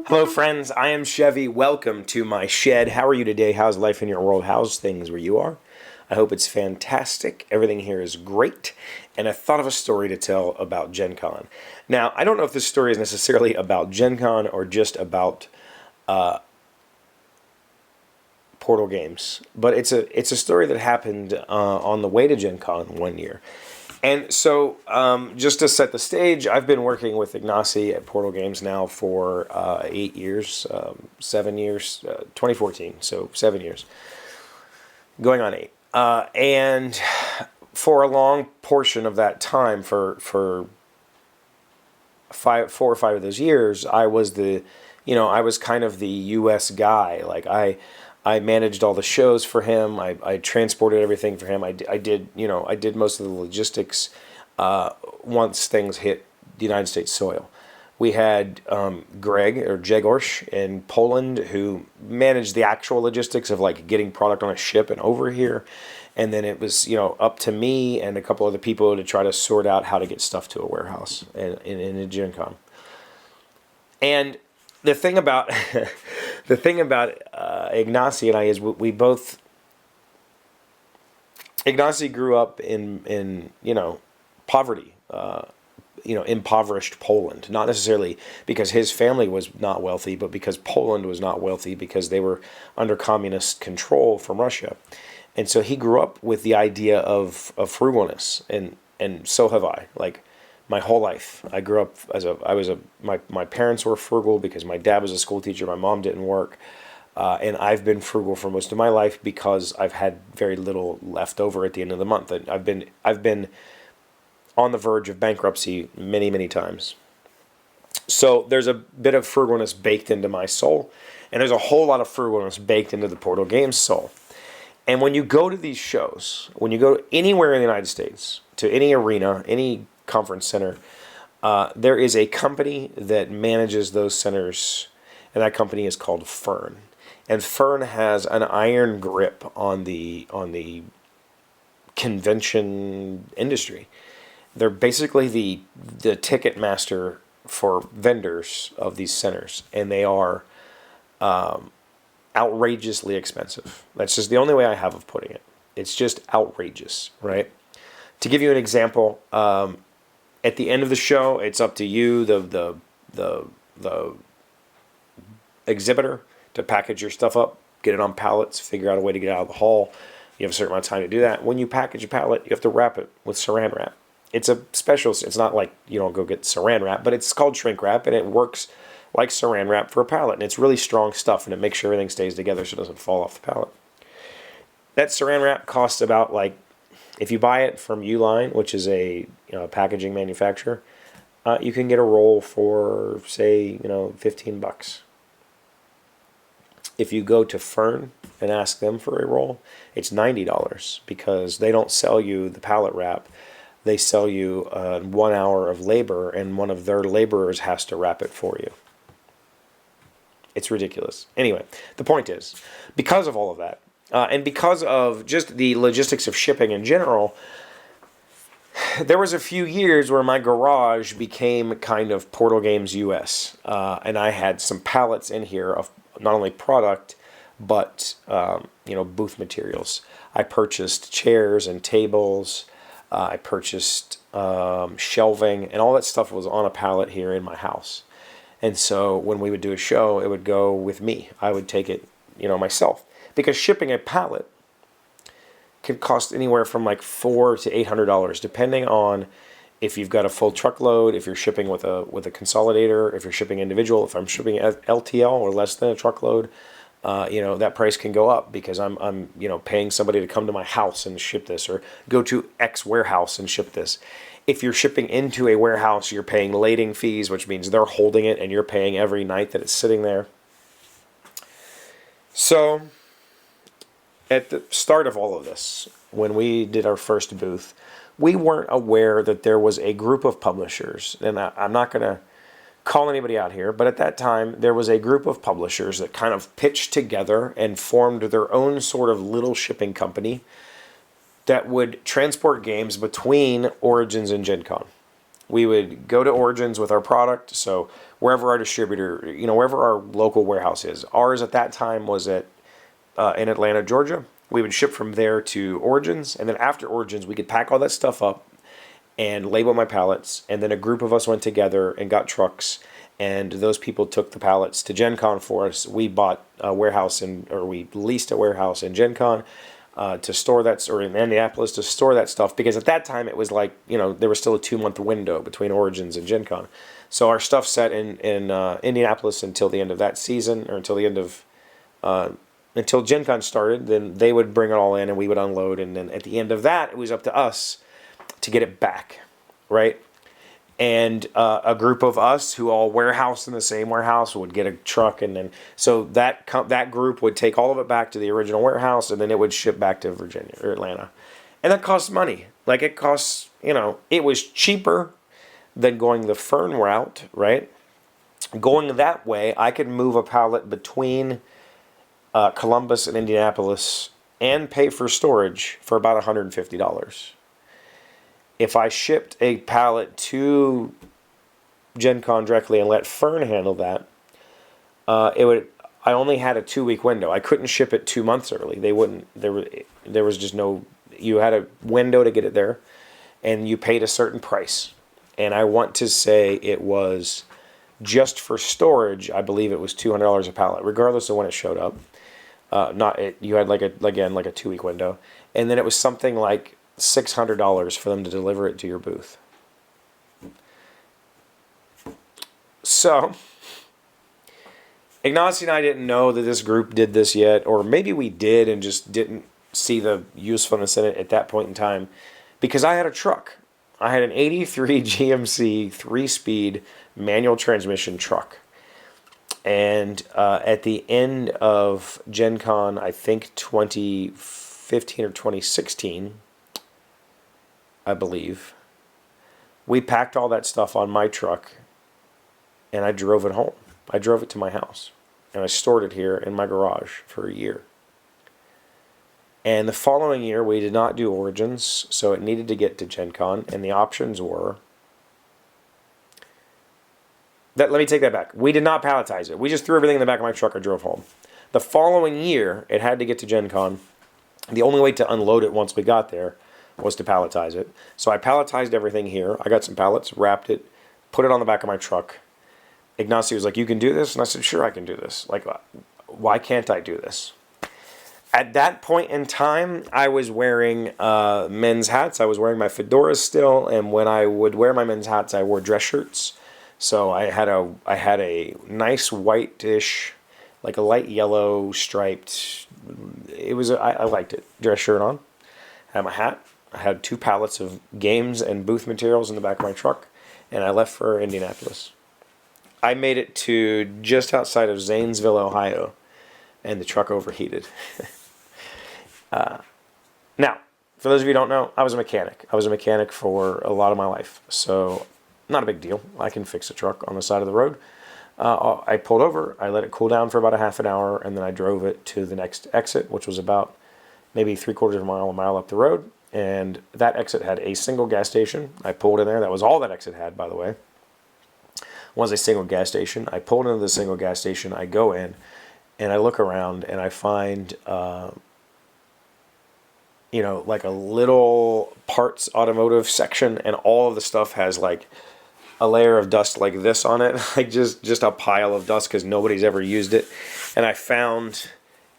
Hello, friends. I am Chevee. Welcome to my shed. How are you today? How's life in your world? How's things where you are? I hope it's fantastic. Everything here is great. And I thought of a story to tell about Gencon. Now, I don't know if this story is necessarily about Gencon or just about Portal Games, but it's a story that happened on the way to Gencon one year. And so, just to set the stage, I've been working with Ignacy at Portal Games now for 8 years, 7 years, 2014, so 7 years, going on 8. And for a long portion of that time, for 4 or 5 of those years, I was I was kind of the U.S. guy. Like I managed all the shows for him. I transported everything for him. I did most of the logistics once things hit the United States soil. We had Greg or Jegorz in Poland who managed the actual logistics of like getting product on a ship and over here. And then it was, up to me and a couple other people to try to sort out how to get stuff to a warehouse in a Gencon. And the thing about Ignacy and I is we both. Ignacy grew up in poverty, impoverished Poland. Not necessarily because his family was not wealthy, but because Poland was not wealthy because they were under communist control from Russia, and so he grew up with the idea of frugalness, and so have I. Like, my whole life, I grew up my parents were frugal because my dad was a school teacher, my mom didn't work, and I've been frugal for most of my life because I've had very little left over at the end of the month. And I've been on the verge of bankruptcy many times. So there's a bit of frugalness baked into my soul, and there's a whole lot of frugalness baked into the Portal Games soul. And when you go to these shows, when you go anywhere in the United States, to any arena, any conference center, there is a company that manages those centers, and that company is called Fern. And Fern has an iron grip on the convention industry. They're basically the ticket master for vendors of these centers, and they are outrageously expensive. That's just the only way I have of putting it. It's just outrageous, right? To give you an example, at the end of the show, it's up to you, the exhibitor, to package your stuff up, get it on pallets, figure out a way to get it out of the hall. You have a certain amount of time to do that. When you package a pallet, you have to wrap it with saran wrap. It's a special. It's not like you don't go get saran wrap, but it's called shrink wrap, and it works like saran wrap for a pallet. And it's really strong stuff, and it makes sure everything stays together so it doesn't fall off the pallet. That saran wrap costs about, like, if you buy it from Uline, which is a packaging manufacturer, you can get a roll for, say, $15. If you go to Fern and ask them for a roll, it's $90 because they don't sell you the pallet wrap. They sell you 1 hour of labor, and one of their laborers has to wrap it for you. It's ridiculous. Anyway, the point is, because of all of that, and because of just the logistics of shipping in general, there was a few years where my garage became kind of Portal Games US, and I had some pallets in here of not only product, but booth materials. I purchased chairs and tables. I purchased shelving, and all that stuff was on a pallet here in my house. And so when we would do a show, it would go with me. I would take it, myself. Because shipping a pallet can cost anywhere from like $400 to $800, depending on if you've got a full truckload, if you're shipping with a consolidator, if you're shipping individual, if I'm shipping LTL or less than a truckload, that price can go up because I'm paying somebody to come to my house and ship this, or go to X warehouse and ship this. If you're shipping into a warehouse, you're paying lading fees, which means they're holding it and you're paying every night that it's sitting there. So at the start of all of this, when we did our first booth, we weren't aware that there was a group of publishers, and I'm not going to call anybody out here, but at that time there was a group of publishers that kind of pitched together and formed their own sort of little shipping company that would transport games between Origins and Gencon. We would go to Origins with our product. So wherever our distributor, wherever our local warehouse is. Ours at that time was in Atlanta, Georgia. We would ship from there to Origins, and then after Origins, we could pack all that stuff up and label my pallets. And then a group of us went together and got trucks, and those people took the pallets to Gencon for us. We bought a warehouse or we leased a warehouse in Gencon to store that, or in Indianapolis to store that stuff, because at that time it was like, there was still a 2-month window between Origins and Gencon. So our stuff sat in Indianapolis until the end of that season, or until the end of until Gencon started. Then they would bring it all in and we would unload, and then at the end of that, it was up to us to get it back, right? And a group of us who all warehoused in the same warehouse would get a truck, and then so that group would take all of it back to the original warehouse, and then it would ship back to Virginia or Atlanta, and that costs money. Like it costs, it was cheaper than going the Fern route, right? Going that way, I could move a pallet between Columbus and Indianapolis and pay for storage for about $150. If I shipped a pallet to Gencon directly and let Fern handle that, I only had a 2-week window. I couldn't ship it 2 months early. They wouldn't. There was just no. You had a window to get it there, and you paid a certain price. And I want to say it was just for storage. I believe it was $200 a pallet, regardless of when it showed up. You had like a 2-week window, and then it was something like $600 for them to deliver it to your booth. So Ignacy and I didn't know that this group did this yet, or maybe we did and just didn't see the usefulness in it at that point in time, because I had a truck. I had an 83 GMC 3-speed manual transmission truck. And at the end of Gencon, I think 2015 or 2016, I believe, we packed all that stuff on my truck and I drove it home. I drove it to my house and I stored it here in my garage for a year. And the following year, we did not do Origins, so it needed to get to Gencon, and the options were let me take that back. We did not palletize it. We just threw everything in the back of my truck and drove home. The following year, it had to get to Gencon. The only way to unload it once we got there was to palletize it. So I palletized everything here. I got some pallets, wrapped it, put it on the back of my truck. Ignacy was like, "You can do this?" And I said, "Sure, I can do this. Like, why can't I do this?" At that point in time, I was wearing men's hats. I was wearing my fedoras still, and when I would wear my men's hats, I wore dress shirts. So I had a nice whitish, like a light yellow striped. I liked it. Dress shirt on. I had my hat. I had 2 pallets of games and booth materials in the back of my truck, and I left for Indianapolis. I made it to just outside of Zanesville, Ohio, and the truck overheated. Now, for those of you who don't know, I was a mechanic. I was a mechanic for a lot of my life, so not a big deal. I can fix a truck on the side of the road. I pulled over, I let it cool down for about a half an hour, and then I drove it to the next exit, which was about maybe 3/4 of a mile up the road, and that exit had a single gas station. I pulled in there. That was all that exit had, by the way, was a single gas station. I pulled into the single gas station. I go in, and I look around, and I find like a little parts automotive section, and all of the stuff has like a layer of dust like this on it, like just a pile of dust because nobody's ever used it. And I found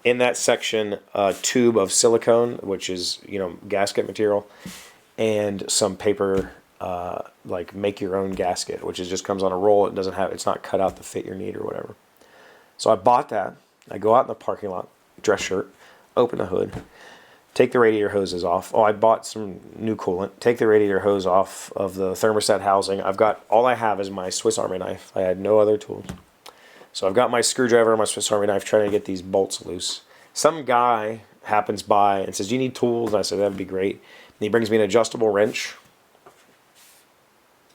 in that section a tube of silicone, which is gasket material, and some paper, like make your own gasket, which just comes on a roll. It's not cut out to fit your need or whatever. So I bought that. I go out in the parking lot, dress shirt, open the hood, take the radiator hoses off. Oh, I bought some new coolant. Take the radiator hose off of the thermostat housing. All I have is my Swiss Army knife. I had no other tools. So I've got my screwdriver and my Swiss Army knife trying to get these bolts loose. Some guy happens by and says, "Do you need tools?" And I said, "That'd be great." And he brings me an adjustable wrench.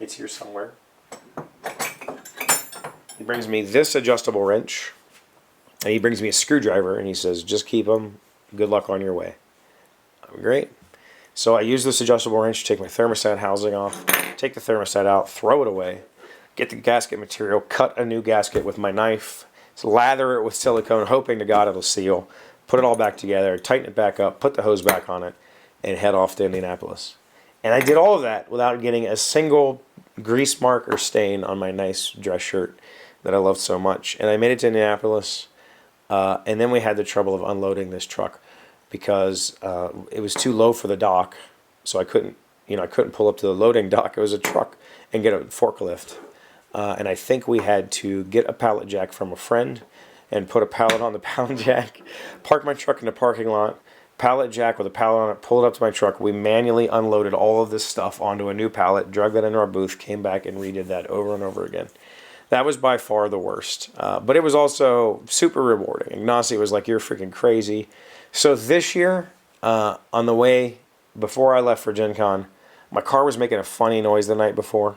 It's here somewhere. He brings me this adjustable wrench. And he brings me a screwdriver and he says, "Just keep them. Good luck on your way." Great. So I use this adjustable wrench to take my thermostat housing off, take the thermostat out, throw it away, get the gasket material, cut a new gasket with my knife, lather it with silicone, hoping to God it'll seal, put it all back together, tighten it back up, put the hose back on it, and head off to Indianapolis. And I did all of that without getting a single grease mark or stain on my nice dress shirt that I loved so much. And I made it to Indianapolis, and then we had the trouble of unloading this truck because it was too low for the dock, so I couldn't pull up to the loading dock. It was a truck and get a forklift. And I think we had to get a pallet jack from a friend and put a pallet on the pallet jack, park my truck in the parking lot, pallet jack with a pallet on it, pull it up to my truck. We manually unloaded all of this stuff onto a new pallet, drug that into our booth, came back and redid that over and over again. That was by far the worst. But it was also super rewarding. Ignacy was like, "You're freaking crazy." So this year, on the way, before I left for Gencon, my car was making a funny noise the night before.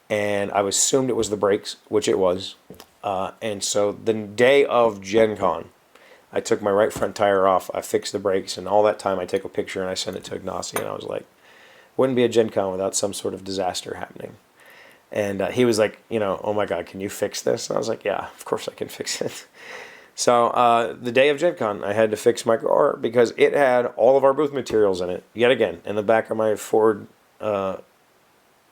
And I assumed it was the brakes, which it was. And so the day of Gencon, I took my right front tire off, I fixed the brakes, and all that time I take a picture and I sent it to Ignacy, and I was like, wouldn't be a Gencon without some sort of disaster happening. And he was like, "Oh my God, can you fix this?" And I was like, "Yeah, of course I can fix it." So the day of Gencon, I had to fix my car because it had all of our booth materials in it. Yet again, in the back of my Ford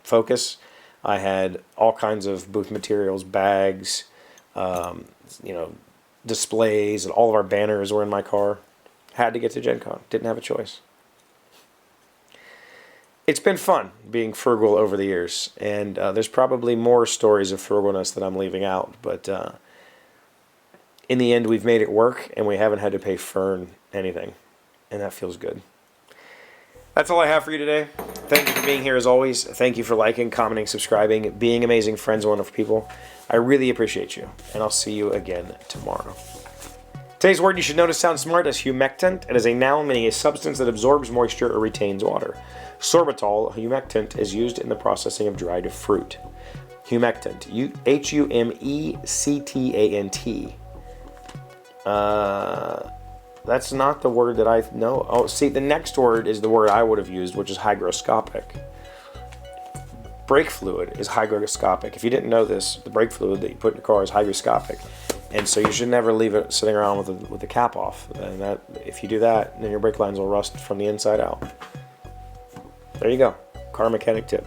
Focus, I had all kinds of booth materials, bags, displays, and all of our banners were in my car. Had to get to Gencon. Didn't have a choice. It's been fun being frugal over the years, and there's probably more stories of frugalness that I'm leaving out, but in the end, we've made it work, and we haven't had to pay Fern anything, and that feels good. That's all I have for you today. Thank you for being here as always. Thank you for liking, commenting, subscribing, being amazing friends with wonderful people. I really appreciate you, and I'll see you again tomorrow. Today's word you should know to sound smart is humectant. It is a noun meaning a substance that absorbs moisture or retains water. Sorbitol, humectant, is used in the processing of dried fruit. Humectant, Humectant. That's not the word that I know. Oh, see, the next word is the word I would have used, which is hygroscopic. Brake fluid is hygroscopic. If you didn't know this, the brake fluid that you put in your car is hygroscopic. And so you should never leave it sitting around with the cap off. And that, if you do that, then your brake lines will rust from the inside out. There you go. Car mechanic tip.